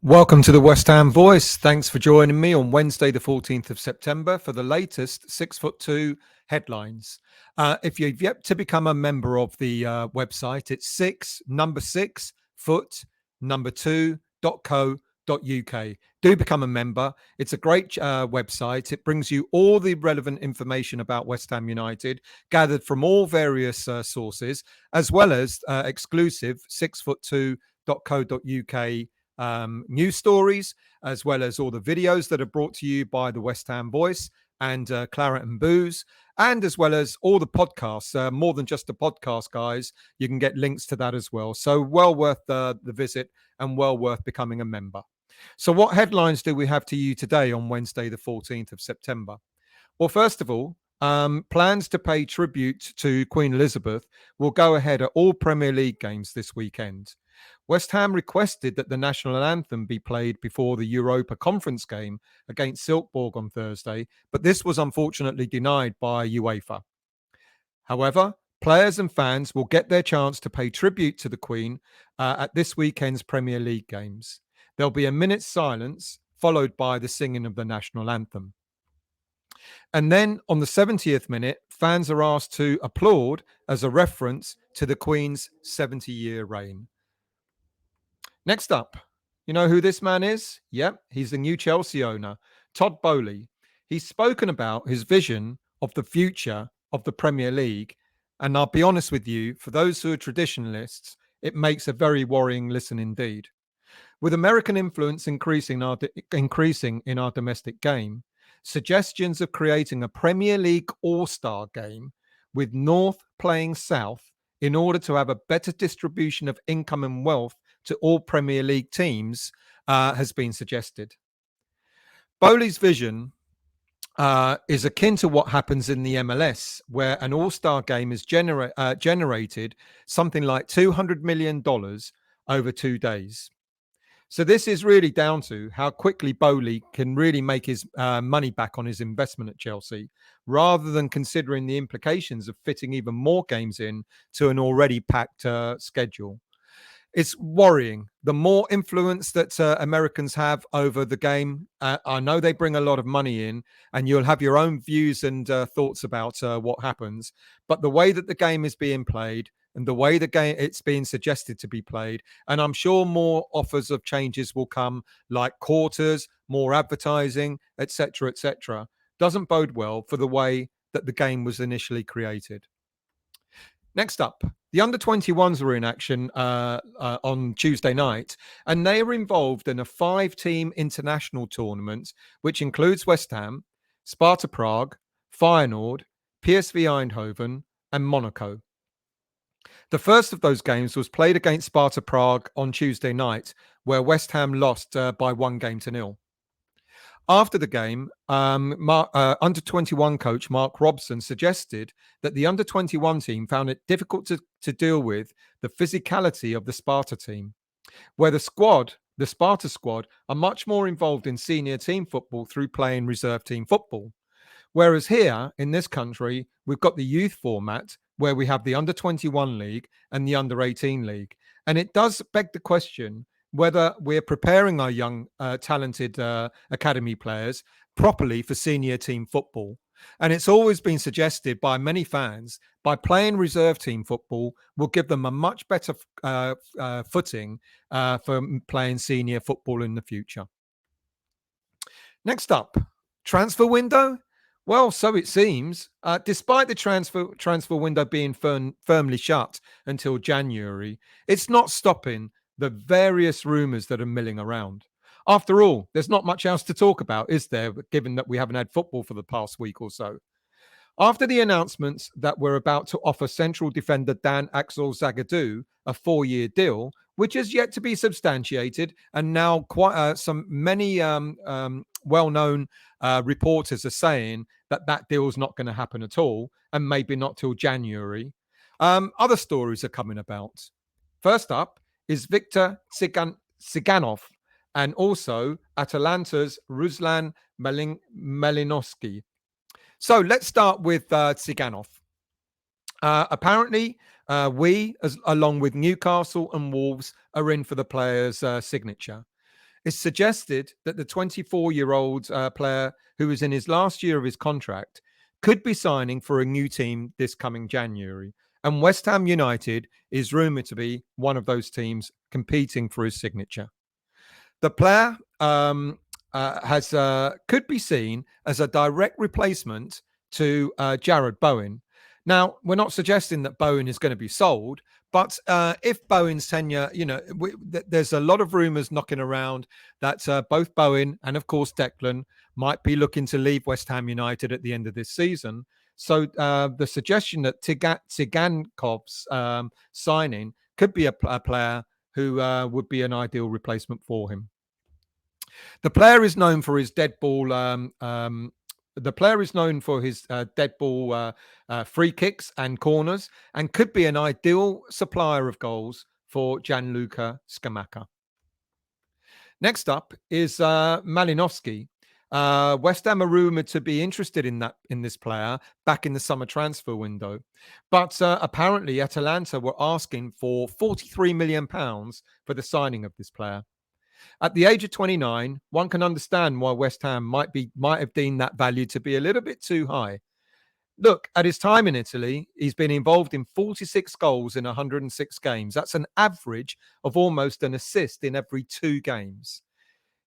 Welcome to the West Ham Voice. Thanks for joining me on Wednesday, the 14th of September for the latest 6'2" headlines. If you've yet to become a member of the website, it's 6'2.co.uk. Do become a member. It's a great website. It brings you all the relevant information about West Ham United, gathered from all various sources, as well as exclusive 6'2.co.uk news stories, as well as all the videos that are brought to you by the West Ham Voice and Claret and Booze, and as well as all the podcasts, more than just the podcast, guys. You can get links to that as well. So well worth the visit and well worth becoming a member. So what headlines do we have to you today on Wednesday, the 14th of September? Well, first of all, plans to pay tribute to Queen Elizabeth will go ahead at all Premier League games this weekend. West Ham requested that the national anthem be played before the Europa Conference game against Silkeborg on Thursday, but this was unfortunately denied by UEFA. However, players and fans will get their chance to pay tribute to the Queen at this weekend's Premier League games. There'll be a minute's silence, followed by the singing of the national anthem. And then on the 70th minute, fans are asked to applaud as a reference to the Queen's 70-year reign. Next up, you know who this man is? Yep, he's the new Chelsea owner, Todd Boehly. He's spoken about his vision of the future of the Premier League. And I'll be honest with you, for those who are traditionalists, it makes a very worrying listen indeed. With American influence increasing in our domestic game, suggestions of creating a Premier League All-Star game with North playing South in order to have a better distribution of income and wealth to all Premier League teams has been suggested. Boehly's vision is akin to what happens in the MLS, where an All-Star game is generated something like $200 million over 2 days. So this is really down to how quickly Boehly can really make his money back on his investment at Chelsea, rather than considering the implications of fitting even more games in to an already packed schedule. It's worrying. The more influence that Americans have over the game, I know they bring a lot of money in, and you'll have your own views and thoughts about what happens. But the way that the game is being played, and the way the game it's being suggested to be played, and I'm sure more offers of changes will come, like quarters, more advertising, etc., doesn't bode well for the way that the game was initially created. Next up, the under-21s were in action on Tuesday night, and they are involved in a 5-team international tournament, which includes West Ham, Sparta Prague, Feyenoord, PSV Eindhoven, and Monaco. The first of those games was played against Sparta Prague on Tuesday night, where West Ham lost by 1-0. After the game, under-21 coach Mark Robson suggested that the under-21 team found it difficult to deal with the physicality of the Sparta team, where the Sparta squad, are much more involved in senior team football through playing reserve team football. Whereas here in this country, we've got the youth format where we have the under-21 league and the under-18 league. And it does beg the question whether we're preparing our young, talented academy players properly for senior team football. And it's always been suggested by many fans, by playing reserve team football will give them a much better footing for playing senior football in the future. Next up, transfer window. Well, so it seems. Despite the transfer window being firmly shut until January, it's not stopping the various rumours that are milling around. After all, there's not much else to talk about, is there, given that we haven't had football for the past week or so? After the announcements that we're about to offer central defender Dan Axel Zagadou a 4-year deal, which is yet to be substantiated, and now quite many well-known reporters are saying that deal's not going to happen at all, and maybe not till January. Other stories are coming about. First up is Viktor Tsygankov, and also Atalanta's Ruslan Malinovskyi. So let's start with Tsygankov. Apparently, we, along with Newcastle and Wolves, are in for the player's signature. It's suggested that the 24-year-old player, who is in his last year of his contract, could be signing for a new team this coming January. And West Ham United is rumoured to be one of those teams competing for his signature. The player could be seen as a direct replacement to Jarrod Bowen. Now, we're not suggesting that Bowen is going to be sold, but if Bowen's tenure, there's a lot of rumours knocking around that both Bowen and, of course, Declan might be looking to leave West Ham United at the end of this season. So the suggestion that Tsygankov's signing could be a player who would be an ideal replacement for him. The player is known for his dead ball. Free kicks and corners, and could be an ideal supplier of goals for Gianluca Scamacca. Next up is Malinovskyi. West Ham are rumoured to be interested in this player back in the summer transfer window, but apparently Atalanta were asking for £43 million for the signing of this player. At the age of 29, one can understand why West Ham might have deemed that value to be a little bit too high. Look, at his time in Italy, he's been involved in 46 goals in 106 games. That's an average of almost an assist in every 2 games.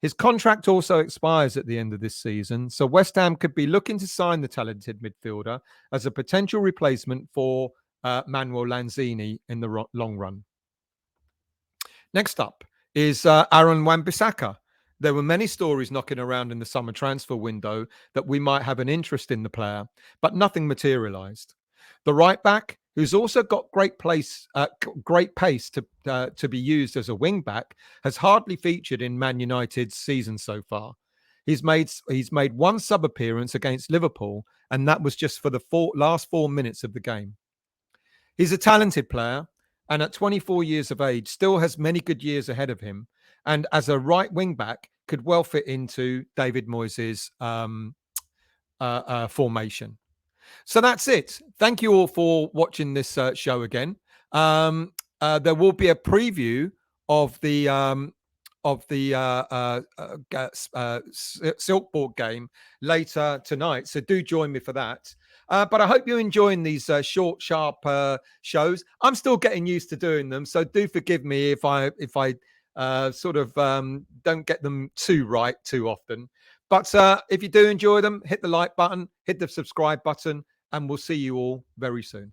His contract also expires at the end of this season, so West Ham could be looking to sign the talented midfielder as a potential replacement for Manuel Lanzini in the long run. Next up is Aaron Wan-Bissaka. There were many stories knocking around in the summer transfer window that we might have an interest in the player, but nothing materialised. The right back, who's also got great pace to be used as a wing back, has hardly featured in Man United's season so far. He's made one sub appearance against Liverpool, and that was just for the last 4 minutes of the game. He's a talented player, and at 24 years of age, still has many good years ahead of him. And as a right wing back, could well fit into David Moyes' formation. So that's it. Thank you all for watching this show again. There will be a preview of the Silkboard game later tonight, so do join me for that. But I hope you're enjoying these short, sharp shows. I'm still getting used to doing them, so do forgive me if I don't get them too right too often. But if you do enjoy them, hit the like button, hit the subscribe button, and we'll see you all very soon.